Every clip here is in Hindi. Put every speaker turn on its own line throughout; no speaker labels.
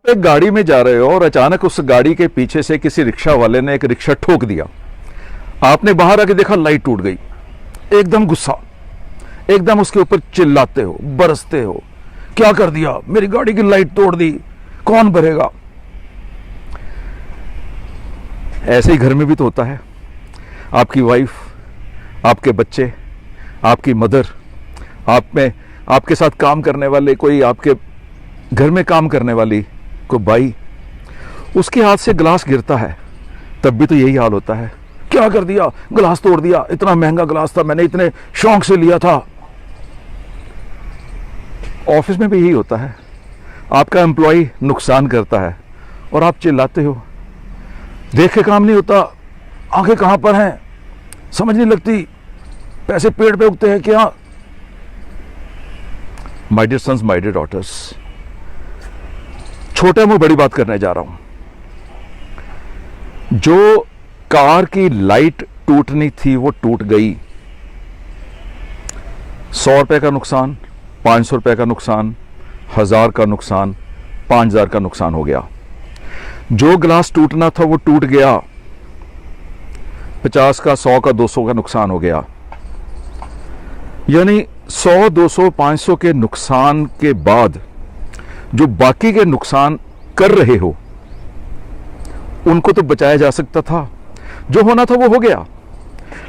एक गाड़ी में जा रहे हो और अचानक उस गाड़ी के पीछे से किसी रिक्शा वाले ने एक रिक्शा ठोक दिया। आपने बाहर आके देखा लाइट टूट गई, एकदम गुस्सा, एकदम उसके ऊपर चिल्लाते हो, बरसते हो, क्या कर दिया, मेरी गाड़ी की लाइट तोड़ दी, कौन भरेगा। ऐसे ही घर में भी तो होता है। आपकी वाइफ, आपके बच्चे, आपकी मदर, आपके साथ काम करने वाले कोई, आपके घर में काम करने वाली कोई बाई, उसके हाथ से गिलास गिरता है, तब भी तो यही हाल होता है, क्या कर दिया, गिलास तोड़ दिया, इतना महंगा गिलास था, मैंने इतने शौक से लिया था। ऑफिस में भी यही होता है, आपका एम्प्लॉय नुकसान करता है और आप चिल्लाते हो, देख के काम नहीं होता, आंखें कहां पर हैं, समझ नहीं लगती, पैसे पेड़ पे उगते हैं क्या। My dear sons, my dear daughters, छोटे में बड़ी बात करने जा रहा हूं। जो कार की लाइट टूटनी थी वो टूट गई। 100 रुपए का नुकसान, 500 रुपए का नुकसान, 1000 का नुकसान, 5000 का नुकसान हो गया। जो गिलास टूटना था वो टूट गया, 50 का, 100 का, 200 का नुकसान हो गया। यानी 100, 200, 500 के नुकसान के बाद जो बाकी के नुकसान कर रहे हो उनको तो बचाया जा सकता था, जो होना था वो हो गया,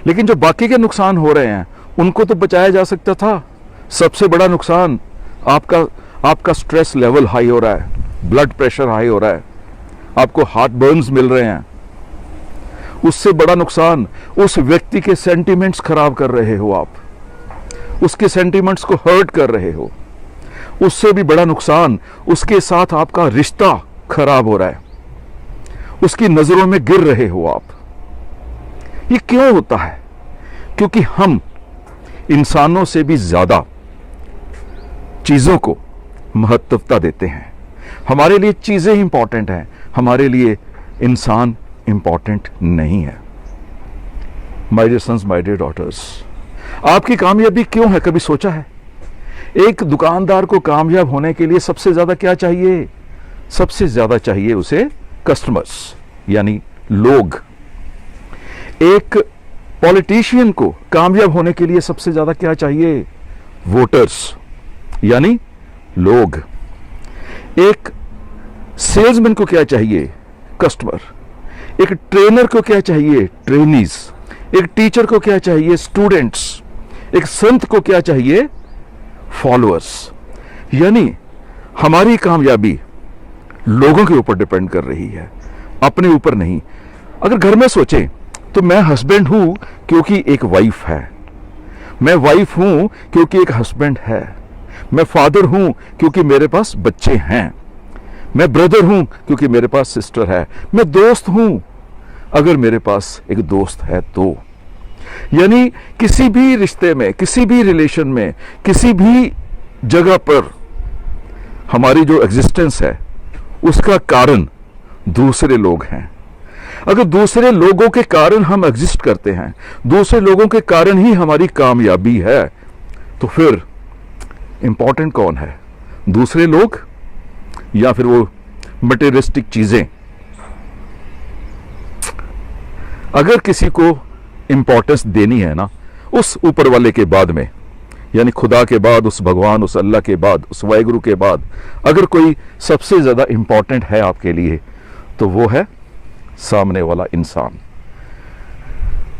लेकिन जो बाकी के नुकसान हो रहे हैं उनको तो बचाया जा सकता था। सबसे बड़ा नुकसान आपका स्ट्रेस लेवल हाई हो रहा है, ब्लड प्रेशर हाई हो रहा है, आपको हार्ट बर्न्स मिल रहे हैं। उससे बड़ा नुकसान उस व्यक्ति के सेंटिमेंट्स खराब कर रहे हो, आप उसके सेंटिमेंट्स को हर्ट कर रहे हो। उससे भी बड़ा नुकसान उसके साथ आपका रिश्ता खराब हो रहा है, उसकी नजरों में गिर रहे हो आप। ये क्यों होता है? क्योंकि हम इंसानों से भी ज्यादा चीजों को महत्वता देते हैं। हमारे लिए चीजें इंपॉर्टेंट हैं, हमारे लिए इंसान इंपॉर्टेंट नहीं है। My dear sons, my dear daughters, आपकी कामयाबी क्यों है, कभी सोचा है? एक दुकानदार को कामयाब होने के लिए सबसे ज्यादा क्या चाहिए? सबसे ज्यादा चाहिए उसे कस्टमर्स, यानी लोग। एक पॉलिटिशियन को कामयाब होने के लिए सबसे ज्यादा क्या चाहिए? वोटर्स, यानी लोग। एक सेल्समैन को क्या चाहिए? कस्टमर। एक ट्रेनर को क्या चाहिए? ट्रेनीज। एक टीचर को क्या चाहिए? स्टूडेंट्स। एक संत को क्या चाहिए? फॉलोअर्स। यानी हमारी कामयाबी लोगों के ऊपर डिपेंड कर रही है, अपने ऊपर नहीं। अगर घर में सोचें तो मैं हस्बैंड हूं क्योंकि एक वाइफ है, मैं वाइफ हूं क्योंकि एक हस्बैंड है, मैं फादर हूं क्योंकि मेरे पास बच्चे हैं, मैं ब्रदर हूं क्योंकि मेरे पास सिस्टर है, मैं दोस्त हूं अगर मेरे पास एक दोस्त है तो। यानी किसी भी रिश्ते में, किसी भी रिलेशन में, किसी भी जगह पर हमारी जो एग्जिस्टेंस है उसका कारण दूसरे लोग हैं। अगर दूसरे लोगों के कारण हम एग्जिस्ट करते हैं, दूसरे लोगों के कारण ही हमारी कामयाबी है, तो फिर इंपॉर्टेंट कौन है? दूसरे लोग या फिर वो मटेरियलिस्टिक चीजें? अगर किसी को इंपॉर्टेंस देनी है ना, उस ऊपर वाले के बाद में, यानी खुदा के बाद, उस भगवान, उस अल्लाह के बाद, उस वाहिगुरु के बाद अगर कोई सबसे ज्यादा इंपॉर्टेंट है आपके लिए, तो वो है सामने वाला इंसान।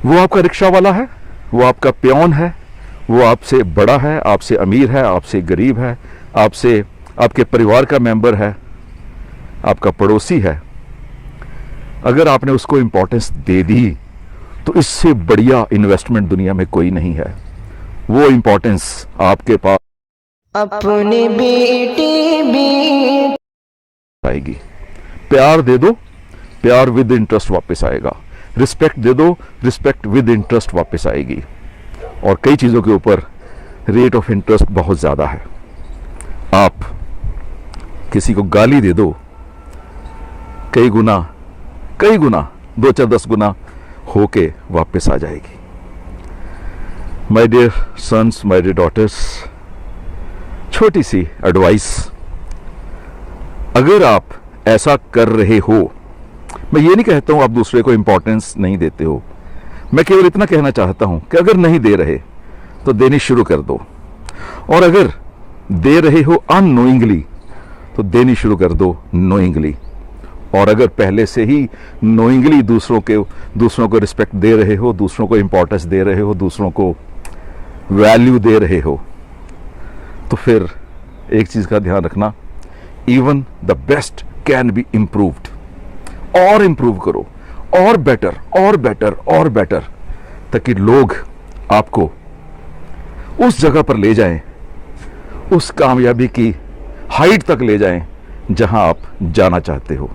वो आपका रिक्शा वाला है, वो आपका प्योन है, वो आपसे बड़ा है, आपसे अमीर है, आपसे गरीब है, आपसे आपके परिवार का मेंबर है, आपका पड़ोसी है। अगर आपने उसको इंपॉर्टेंस दे दी तो इससे बढ़िया इन्वेस्टमेंट दुनिया में कोई नहीं है। वो इंपॉर्टेंस आपके पास
अपनी बेटी भी
आएगी। प्यार दे दो, प्यार विद इंटरेस्ट वापस आएगा। रिस्पेक्ट दे दो, रिस्पेक्ट विद इंटरेस्ट वापस आएगी। और कई चीजों के ऊपर रेट ऑफ इंटरेस्ट बहुत ज्यादा है। आप किसी को गाली दे दो, कई गुना 2 4 10 गुना होके वापस आ जाएगी। My dear sons, my dear daughters, छोटी सी एडवाइस, अगर आप ऐसा कर रहे हो, मैं ये नहीं कहता हूं आप दूसरे को इंपॉर्टेंस नहीं देते हो, मैं केवल इतना कहना चाहता हूं कि अगर नहीं दे रहे तो देनी शुरू कर दो, और अगर दे रहे हो अननोइंगली तो देनी शुरू कर दो नोइंगली। और अगर पहले से ही नोइंगली दूसरों को रिस्पेक्ट दे रहे हो, दूसरों को इंपॉर्टेंस दे रहे हो, दूसरों को वैल्यू दे रहे हो, तो फिर एक चीज का ध्यान रखना, even the best can be improved. और इंप्रूव करो, और बेटर और बेटर और बेटर, ताकि लोग आपको उस जगह पर ले जाएं, उस कामयाबी की हाइट तक ले जाएं जहां आप जाना चाहते हो।